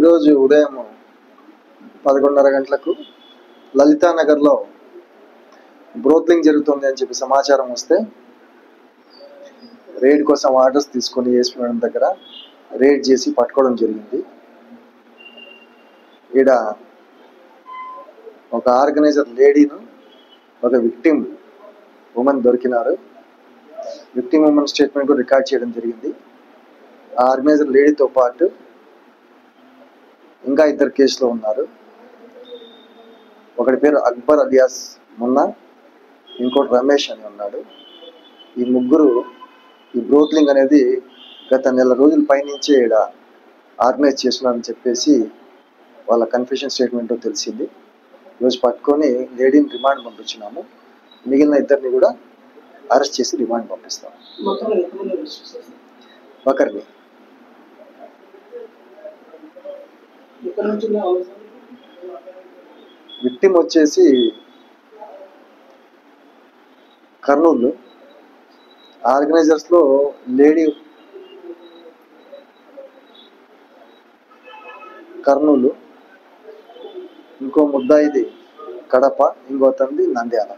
ఈరోజు ఉదయం 11:30 గంటలకు లలితానగర్లో బ్రోత్లింగ్ జరుగుతుంది అని చెప్పి సమాచారం వస్తే రేడ్ కోసం ఆర్డర్స్ తీసుకొని ఏఎస్పీ మేడం దగ్గర రేడ్ చేసి పట్టుకోవడం జరిగింది. ఈడ ఒక ఆర్గనైజర్ లేడీను ఒక విక్టిమ్ ఉమెన్ దొరికినారు. విక్టిమ్ ఉమెన్ స్టేట్మెంట్ రికార్డ్ చేయడం జరిగింది. ఆ ఆర్గనైజర్ లేడీతో పాటు ఇంకా ఇద్దరు కేసులో ఉన్నారు. ఒకటి పేరు అక్బర్ అలియాస్ మున్నా, ఇంకోటి రమేష్ అని ఉన్నాడు. ఈ ముగ్గురు ఈ బ్రోత్లింగ్ అనేది గత నెల రోజుల పైనుంచే ఇక్కడ ఆర్గనైజ్ చేస్తున్నారని చెప్పేసి వాళ్ళ కన్ఫెషన్ స్టేట్మెంట్ తెలిసింది. ఈరోజు పట్టుకొని లేడీని రిమాండ్ పంపించినాము. మిగిలిన ఇద్దరిని కూడా అరెస్ట్ చేసి రిమాండ్ పంపిస్తాం. ఒకరిని విక్టిమ్ వచ్చేసి కర్నూలు, ఆర్గనైజర్స్ లో లేడీ కర్నూలు, ఇంకో ముద్దాయిది కడప, ఇంకో తండ్రి నంద్యాల.